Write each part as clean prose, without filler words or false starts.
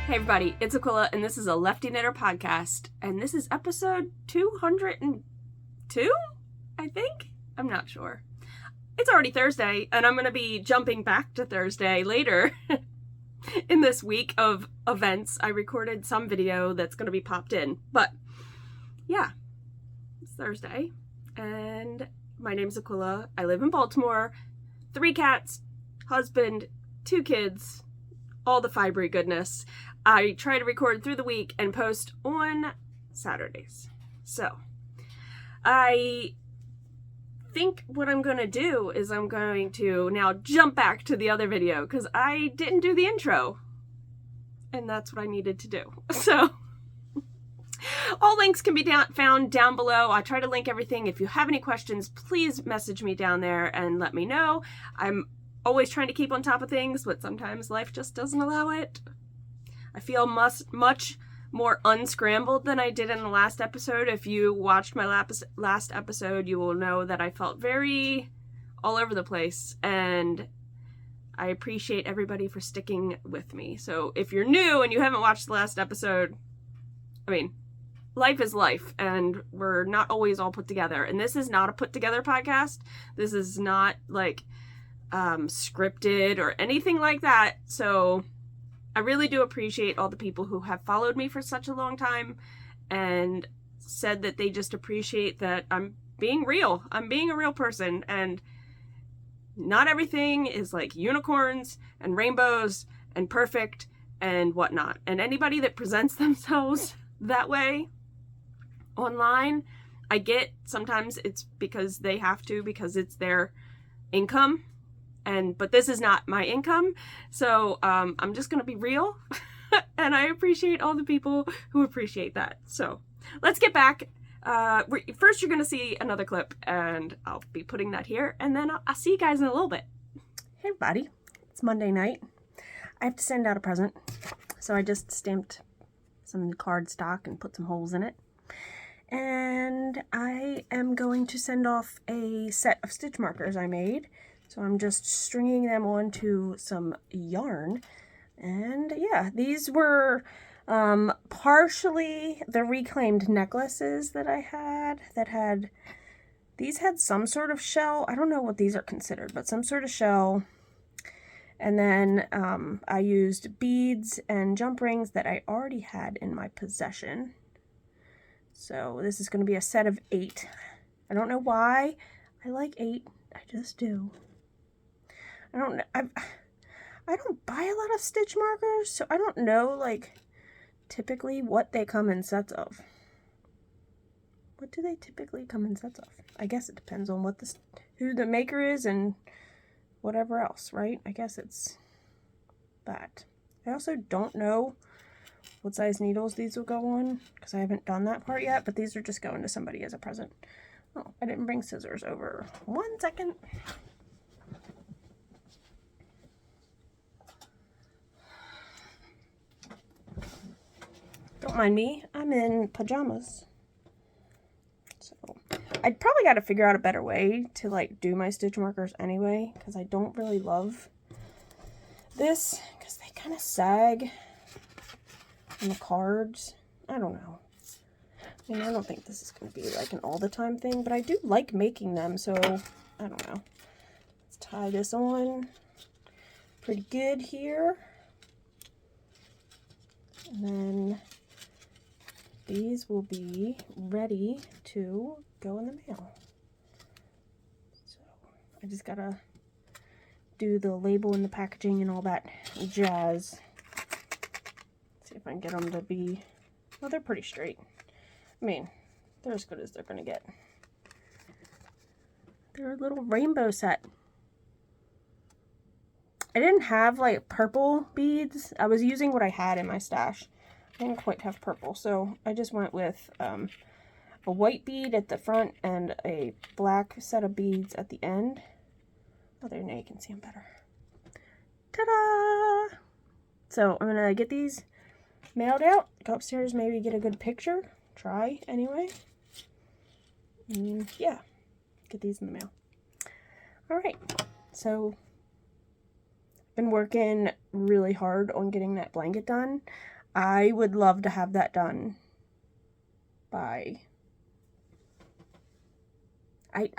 Hey everybody, it's Aquila, and this is a Lefty Knitter podcast, and this is episode 202, I think? I'm not sure. It's already Thursday, and I'm going to be jumping back to Thursday later in this week of events. I recorded some video that's going to be popped in, but yeah, it's Thursday, and my name's Aquila. I live in Baltimore, 3 cats, husband, 2 kids, all the fibery goodness. I try to record through the week and post on Saturdays. So, I think what I'm going to do is I'm going to now jump back to the other video because I didn't do the intro. And that's what I needed to do. So, all links can be found down below. I try to link everything. If you have any questions, please message me down there and let me know. I'm always trying to keep on top of things, but sometimes life just doesn't allow it. I feel much more unscrambled than I did in the last episode. If you watched my last episode, you will know that I felt very all over the place, and I appreciate everybody for sticking with me. So if you're new and you haven't watched the last episode, I mean, life is life, and we're not always all put together. And this is not a put together podcast. This is not like scripted or anything like that. So I really do appreciate all the people who have followed me for such a long time and said that they just appreciate that I'm being real. I'm being a real person, and not everything is like unicorns and rainbows and perfect and whatnot. And anybody that presents themselves that way online, I get sometimes it's because they have to, because it's their income. But this is not my income, so I'm just going to be real, and I appreciate all the people who appreciate that. So let's get back. First, you're going to see another clip, and I'll be putting that here, and then I'll see you guys in a little bit. Hey, everybody. It's Monday night. I have to send out a present, so I just stamped some cardstock and put some holes in it. And I am going to send off a set of stitch markers I made. So I'm just stringing them onto some yarn. And yeah, these were partially the reclaimed necklaces that I had. These had some sort of shell. I don't know what these are considered, but some sort of shell. And then I used beads and jump rings that I already had in my possession. So this is going to be a set of 8. I don't know why I like 8. I just do. I don't buy a lot of stitch markers, so I don't know, like, typically what they come in sets of. What do they typically come in sets of? I guess it depends on who the maker is and whatever else, right? I guess it's that. I also don't know what size needles these will go on, because I haven't done that part yet, but these are just going to somebody as a present. Oh, I didn't bring scissors over. 1 second. Don't mind me, I'm in pajamas. So, I'd probably got to figure out a better way to, like, do my stitch markers anyway, because I don't really love this, because they kind of sag on the cards. I don't know. I mean, I don't think this is going to be, like, an all-the-time thing, but I do like making them, so, I don't know. Let's tie this on pretty good here. And then these will be ready to go in the mail. So I just gotta do the label and the packaging and all that jazz. See if I can get them to be, well, they're pretty straight. I mean, they're as good as they're gonna get. They're a little rainbow set. I didn't have, like, purple beads. I was using what I had in my stash. I didn't quite have purple, so I just went with a white bead at the front and a black set of beads at the end. Oh, there, now you can see them better. Ta-da! So I'm going to get these mailed out, go upstairs, maybe get a good picture. Try, anyway. And yeah, get these in the mail. Alright, so been working really hard on getting that blanket done. I would love to have that done by... I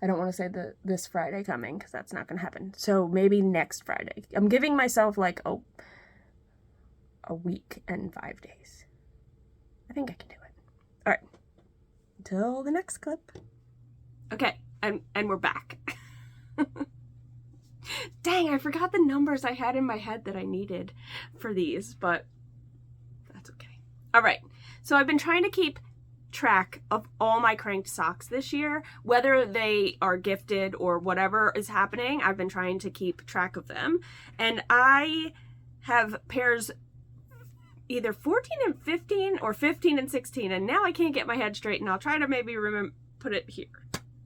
don't want to say this Friday coming, because that's not going to happen. So maybe next Friday. I'm giving myself like a week and 5 days. I think I can do it. All right. Until the next clip. Okay, and we're back. Dang, I forgot the numbers I had in my head that I needed for these, but that's okay. All right, so I've been trying to keep track of all my cranked socks this year, whether they are gifted or whatever is happening. I've been trying to keep track of them, and I have pairs either 14 and 15 or 15 and 16, and now I can't get my head straight, and I'll try to maybe put it here.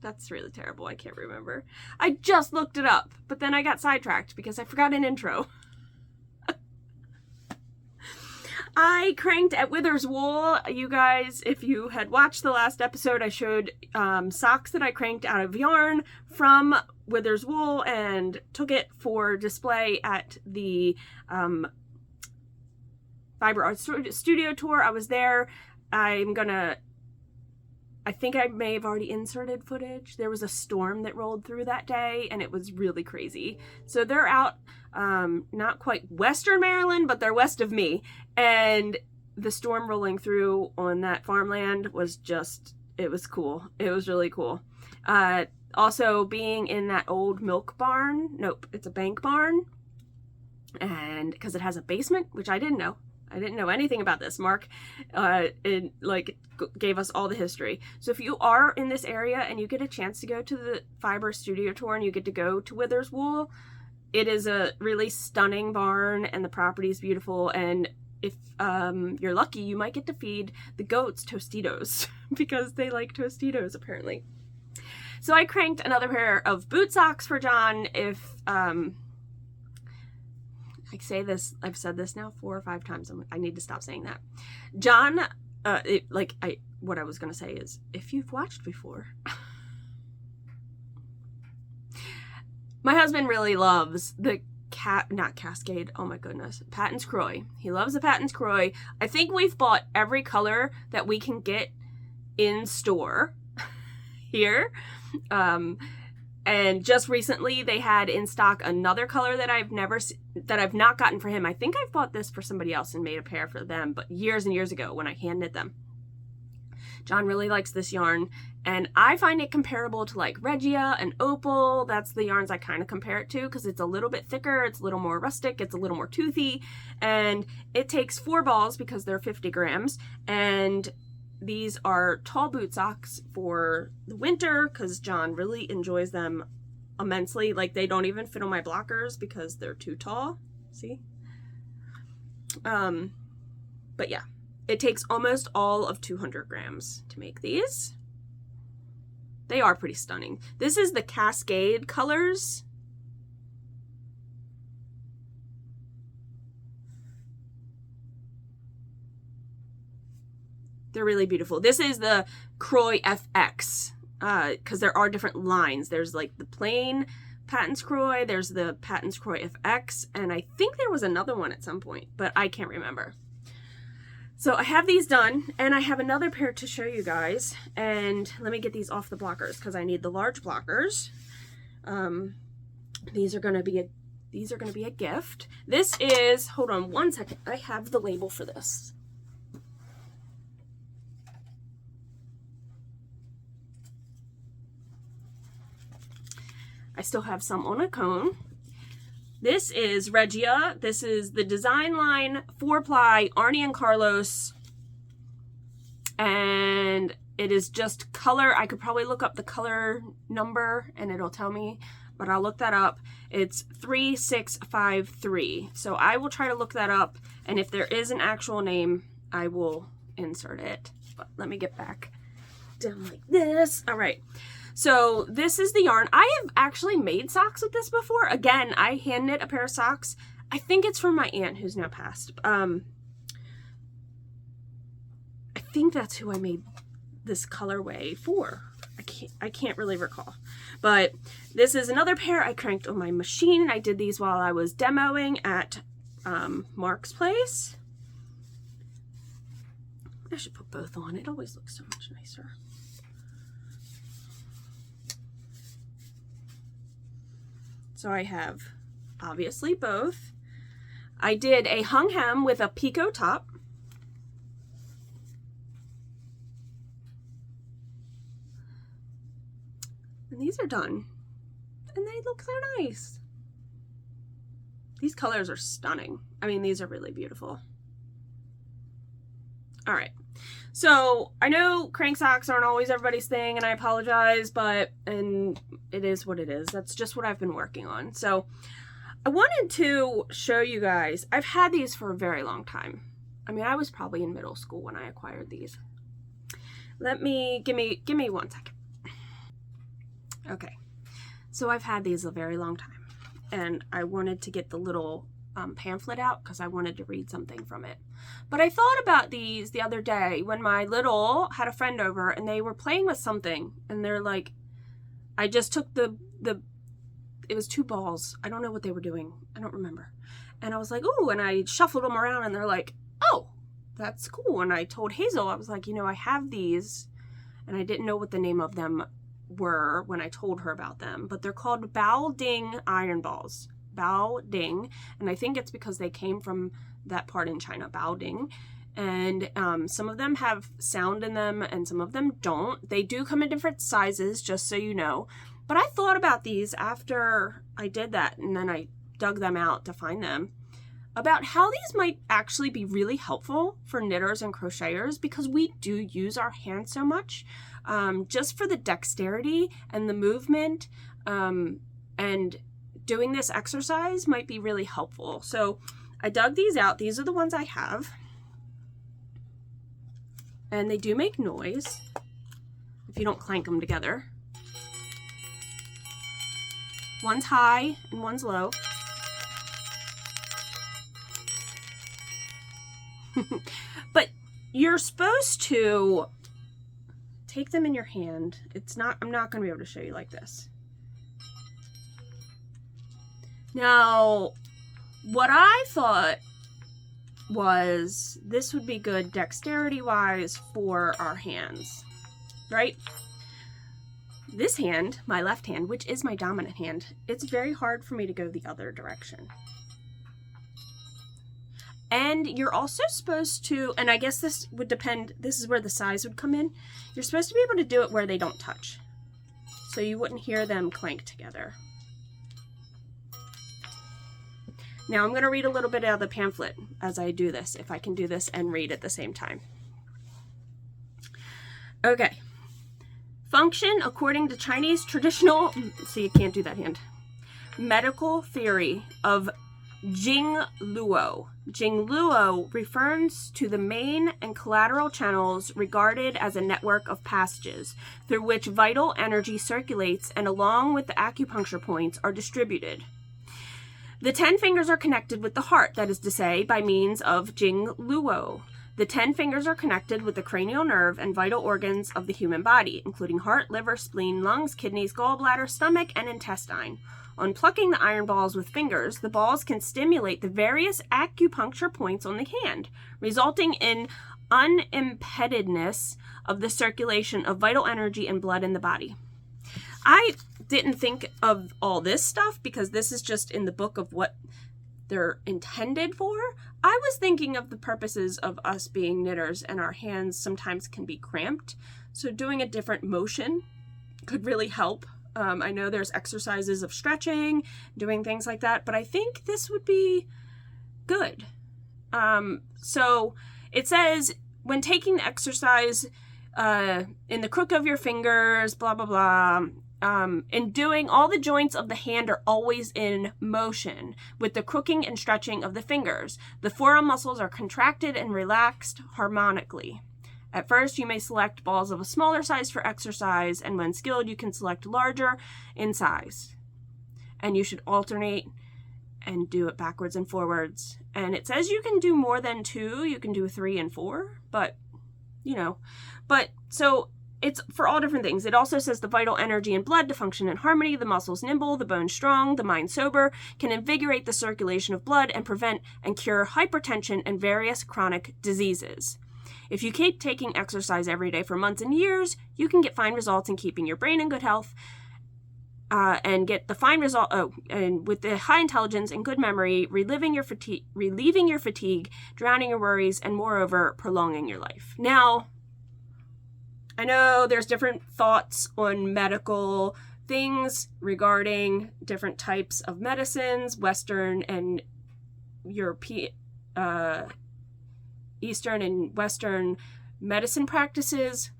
That's really terrible. I can't remember. I just looked it up, but then I got sidetracked because I forgot an intro. I cranked at Withers Wool. You guys, if you had watched the last episode, I showed socks that I cranked out of yarn from Withers Wool and took it for display at the Fiber Art Studio tour. I was there. I think I may have already inserted footage. There was a storm that rolled through that day, and it was really crazy. So they're out, not quite Western Maryland, but they're west of me. And the storm rolling through on that farmland was just, it was cool. It was really cool. Also being in that old milk barn. Nope, it's a bank barn. And because it has a basement, which I didn't know. I didn't know anything about this. Mark gave us all the history. So if you are in this area and you get a chance to go to the Fiber Studio tour and you get to go to Withers Wool, it is a really stunning barn and the property is beautiful. And if you're lucky, you might get to feed the goats Tostitos because they like Tostitos apparently. So I cranked another pair of boot socks for John. If I say this, I've said this now 4 or 5 times. I need to stop saying that. John, what I was going to say is, if you've watched before, my husband really loves the not Cascade, oh my goodness, Patons Kroy. He loves the Patons Kroy. I think we've bought every color that we can get in store here. And just recently they had in stock another color that I've not gotten for him. I think I've bought this for somebody else and made a pair for them, but years and years ago when I hand knit them. John really likes this yarn, and I find it comparable to like Regia and Opal. That's the yarns I kind of compare it to because it's a little bit thicker, it's a little more rustic, it's a little more toothy, and it takes 4 balls because they're 50 grams, and these are tall boot socks for the winter because John really enjoys them immensely. Like, they don't even fit on my blockers because they're too tall. See? But yeah, it takes almost all of 200 grams to make these. They are pretty stunning. This is the Cascade colors. They're really beautiful. This is the Kroy FX, because there are different lines. There's like the plain Patons Kroy, there's the Patons Kroy FX, and I think there was another one at some point, but I can't remember. So I have these done, and I have another pair to show you guys, and let me get these off the blockers because I need the large blockers. These are gonna be a gift. This is, hold on one second, I have the label for this. I still have some on a cone. This is Regia. This is the design line 4-ply Arnie and Carlos. And it is just color. I could probably look up the color number and it'll tell me, but I'll look that up. It's 3653. So I will try to look that up. And if there is an actual name, I will insert it. But let me get back down like this. All right. So this is the yarn. I have actually made socks with this before. Again, I hand knit a pair of socks. I think it's from my aunt who's now passed. I think that's who I made this colorway for. I can't really recall. But this is another pair I cranked on my machine. I did these while I was demoing at Mark's place. I should put both on. It always looks so much nicer. So I have, obviously, both. I did a hung hem with a picot top. And these are done. And they look so nice. These colors are stunning. I mean, these are really beautiful. All right. So I know crank socks aren't always everybody's thing, and I apologize, and it is what it is. That's just what I've been working on. So I wanted to show you guys. I've had these for a very long time. I mean, I was probably in middle school when I acquired these. Give me 1 second. Okay. So I've had these a very long time, and I wanted to get the little pamphlet out because I wanted to read something from it. But I thought about these the other day when my little had a friend over and they were playing with something, and they're like, I just took it was 2 balls. I don't know what they were doing. I don't remember. And I was like, ooh, and I shuffled them around, and they're like, oh, that's cool. And I told Hazel, I was like, you know, I have these, and I didn't know what the name of them were when I told her about them, but they're called Bao Ding iron balls. Bao Ding, and I think it's because they came from that part in China, Bao Ding. And some of them have sound in them and some of them don't. They do come in different sizes, just so you know. But I thought about these after I did that, and then I dug them out to find them, about how these might actually be really helpful for knitters and crocheters, because we do use our hands so much, just for the dexterity and the movement, and doing this exercise might be really helpful. So I dug these out. These are the ones I have. And they do make noise if you don't clank them together. One's high and one's low. But you're supposed to take them in your hand. I'm not going to be able to show you like this. Now, what I thought was this would be good dexterity-wise for our hands, right? This hand, my left hand, which is my dominant hand, it's very hard for me to go the other direction. And you're also supposed to, and I guess this would depend, this is where the size would come in. You're supposed to be able to do it where they don't touch, so you wouldn't hear them clank together. Now I'm going to read a little bit out of the pamphlet as I do this, if I can do this and read at the same time. Okay. Function according to Chinese traditional, see, you can't do that hand, medical theory of Jingluo. Jingluo refers to the main and collateral channels regarded as a network of passages through which vital energy circulates and along with the acupuncture points are distributed. The 10 fingers are connected with the heart, that is to say, by means of Jingluo. The 10 fingers are connected with the cranial nerve and vital organs of the human body, including heart, liver, spleen, lungs, kidneys, gallbladder, stomach, and intestine. On plucking the iron balls with fingers, the balls can stimulate the various acupuncture points on the hand, resulting in unimpededness of the circulation of vital energy and blood in the body. I didn't think of all this stuff because this is just in the book of what they're intended for. I was thinking of the purposes of us being knitters, and our hands sometimes can be cramped, so doing a different motion could really help. I know there's exercises of stretching, doing things like that, but I think this would be good. So it says, when taking the exercise in the crook of your fingers, blah, blah, blah, in doing, all the joints of the hand are always in motion with the crooking and stretching of the fingers. The forearm muscles are contracted and relaxed harmonically. At first, you may select balls of a smaller size for exercise, and when skilled, you can select larger in size. And you should alternate and do it backwards and forwards. And it says you can do more than 2, you can do 3 and 4, but, you know. But, so, it's for all different things. It also says the vital energy and blood to function in harmony, the muscles nimble, the bones strong, the mind sober, can invigorate the circulation of blood and prevent and cure hypertension and various chronic diseases. If you keep taking exercise every day for months and years, you can get fine results in keeping your brain in good health and get the fine result. Oh, and with the high intelligence and good memory, relieving your fatigue, drowning your worries, and moreover, prolonging your life. Now, I know there's different thoughts on medical things regarding different types of medicines, Western and European, Eastern and Western medicine practices,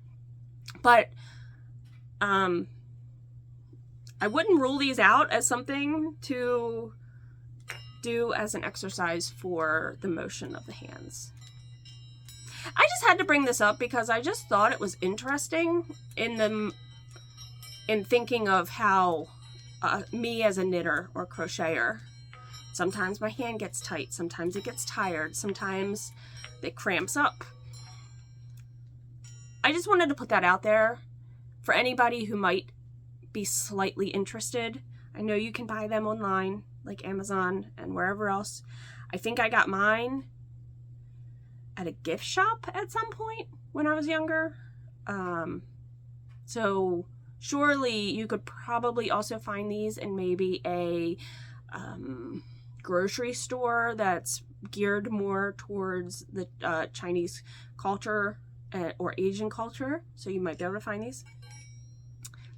but I wouldn't rule these out as something to do as an exercise for the motion of the hands. I just had to bring this up because I just thought it was interesting in thinking of how me as a knitter or crocheter, sometimes my hand gets tight, sometimes it gets tired, sometimes it cramps up. I just wanted to put that out there for anybody who might be slightly interested. I know you can buy them online, like Amazon and wherever else. I think I got mine at a gift shop at some point when I was younger. So surely you could probably also find these in maybe a grocery store that's geared more towards the Chinese culture or Asian culture. So you might be able to find these.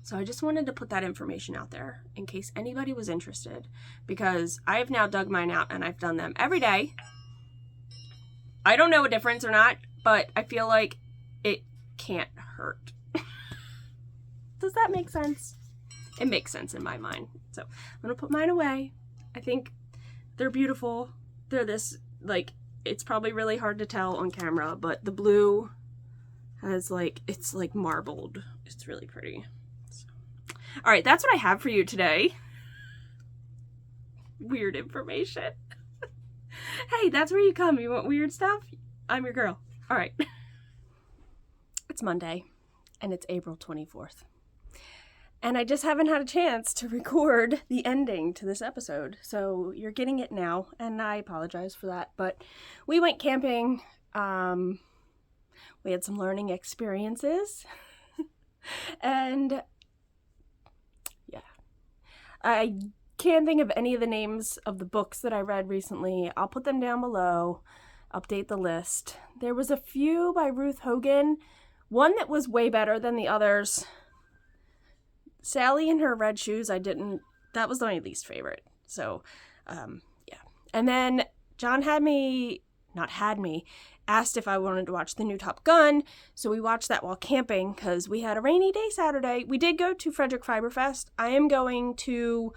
So I just wanted to put that information out there in case anybody was interested, because I've now dug mine out and I've done them every day. I don't know a difference or not, but I feel like it can't hurt. Does that make sense? It makes sense in my mind. So I'm going to put mine away. I think they're beautiful. They're this, like, it's probably really hard to tell on camera, but the blue has like, it's like marbled. It's really pretty. All right, that's what I have for you today. Weird information. Hey, that's where you come. You want weird stuff? I'm your girl. All right. It's Monday, and it's April 24th. And I just haven't had a chance to record the ending to this episode. So you're getting it now, and I apologize for that. But we went camping. We had some learning experiences. And I can't think of any of the names of the books that I read recently. I'll put them down below, update the list. There was a few by Ruth Hogan, one that was way better than the others. Sally and Her Red Shoes, that was my least favorite. So, yeah. And then John asked if I wanted to watch the new Top Gun, so we watched that while camping because we had a rainy day Saturday. We did go to Frederick Fiberfest. I am going to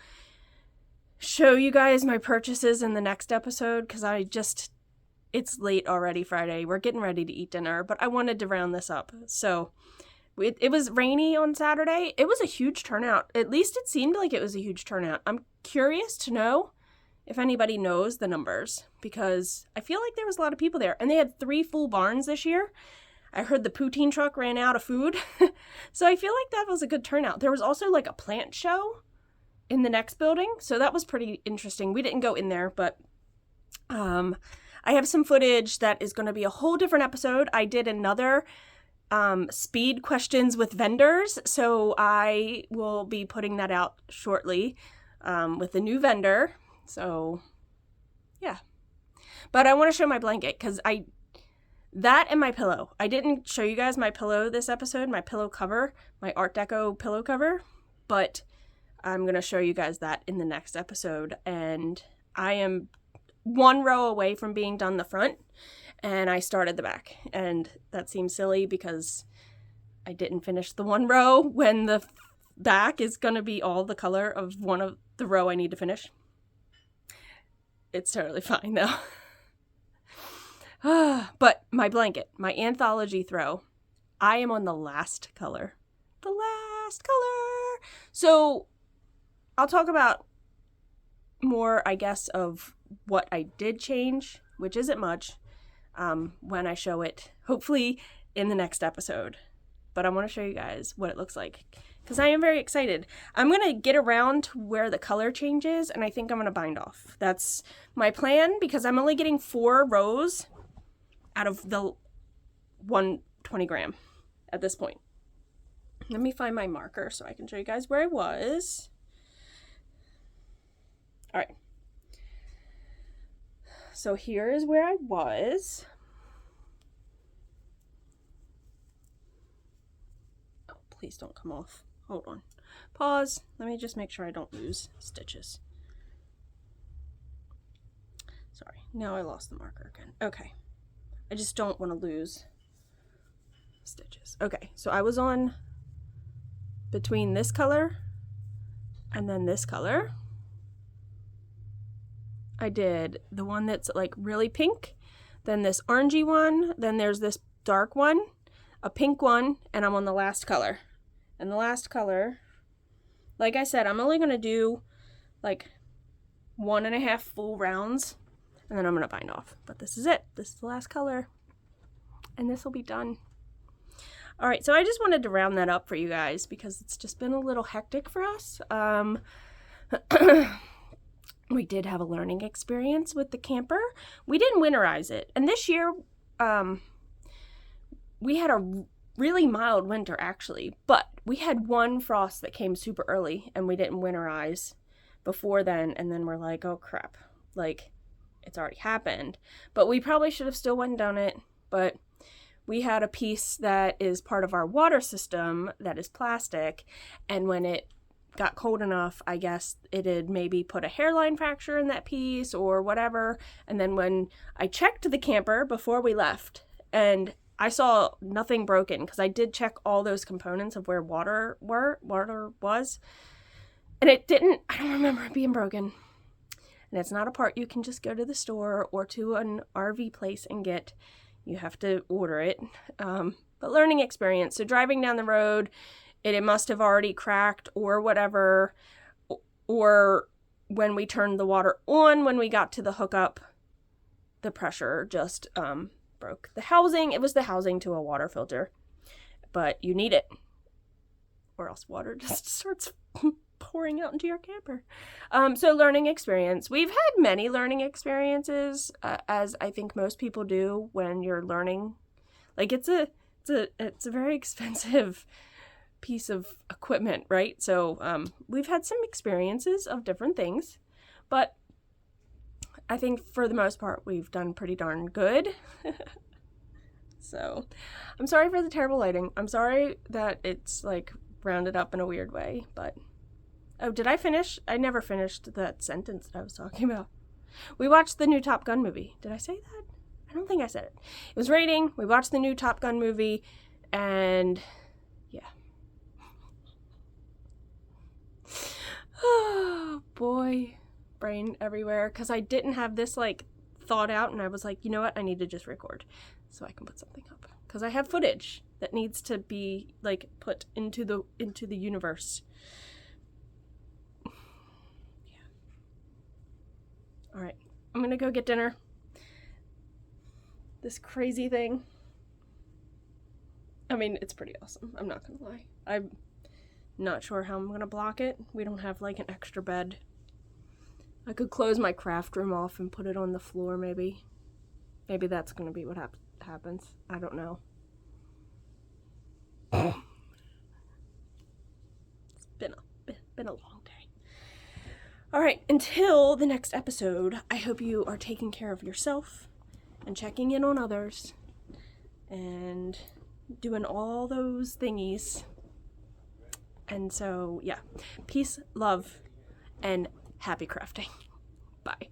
show you guys my purchases in the next episode because it's late already Friday. We're getting ready to eat dinner, but I wanted to round this up. So it was rainy on Saturday. It was a huge turnout. At least it seemed like it was a huge turnout. I'm curious to know if anybody knows the numbers, because I feel like there was a lot of people there. And they had 3 full barns this year. I heard the poutine truck ran out of food. So I feel like that was a good turnout. There was also like a plant show in the next building. So that was pretty interesting. We didn't go in there, but I have some footage that is going to be a whole different episode. I did another speed questions with vendors. So I will be putting that out shortly with a new vendor. So, yeah. But I want to show my blanket because that and my pillow. I didn't show you guys my pillow this episode, my pillow cover, my Art Deco pillow cover, but I'm going to show you guys that in the next episode. And I am 1 row away from being done the front, and I started the back. And that seems silly because I didn't finish the 1 row when the back is going to be all the color of one of the row I need to finish. It's totally fine, though. But my blanket, my Anthology throw, I am on the last color. The last color! So, I'll talk about more, I guess, of what I did change, which isn't much, when I show it, hopefully, in the next episode. But I want to show you guys what it looks like, because I am very excited. I'm going to get around to where the color changes, and I think I'm going to bind off. That's my plan, because I'm only getting 4 rows out of the one 20 gram at this point. Let me find my marker so I can show you guys where I was. All right. So here is where I was. Oh, please don't come off. Hold on. Pause. Let me just make sure I don't lose stitches. Sorry. Now I lost the marker again. Okay. I just don't want to lose stitches. Okay. So I was on between this color and then this color. I did the one that's like really pink, then this orangey one, then there's this dark one, a pink one, and I'm on the last color. And the last color, like I said, I'm only going to do like 1.5 full rounds, and then I'm going to bind off. But this is it. This is the last color, and this will be done. All right, so I just wanted to round that up for you guys because it's just been a little hectic for us. We did have a learning experience with the camper. We didn't winterize it. And this year, we had a really mild winter, actually. But we had one frost that came super early, and we didn't winterize before then. And then we're like, oh, crap. Like, it's already happened. But we probably should have still went and done it. But we had a piece that is part of our water system that is plastic. And when it got cold enough, I guess it had maybe put a hairline fracture in that piece or whatever. And then when I checked the camper before we left, and I saw nothing broken because I did check all those components of where water was, and it didn't. I don't remember it being broken. And it's not a part you can just go to the store or to an RV place and get. You have to order it. But learning experience. So driving down the road, it must have already cracked or whatever, or when we turned the water on, when we got to the hookup, the pressure just broke the housing. It was the housing to a water filter, but you need it, or else water just starts pouring out into your camper. So learning experience. We've had many learning experiences, as I think most people do when you're learning. Like it's a very expensive piece of equipment, right? So we've had some experiences of different things, but I think for the most part we've done pretty darn good. So I'm sorry for the terrible lighting. I'm sorry that it's like rounded up in a weird way, but oh, did I finish? I never finished that sentence that I was talking about. We watched the new Top Gun movie. Did I say that? I don't think I said it. It was raining. We watched the new Top Gun movie, and yeah. Oh boy, brain everywhere, because I didn't have this like thought out, and I was like, you know what, I need to just record so I can put something up, because I have footage that needs to be like put into the universe. Yeah. All right, I'm gonna go get dinner. This crazy thing, I mean, it's pretty awesome, I'm not gonna lie. I'm not sure how I'm gonna block it. We don't have like an extra bed. I could close my craft room off and put it on the floor, maybe. Maybe that's gonna be what happens. I don't know. It's been a long day. All right, until the next episode, I hope you are taking care of yourself and checking in on others and doing all those thingies. And so, yeah, peace, love, and happy crafting. Bye.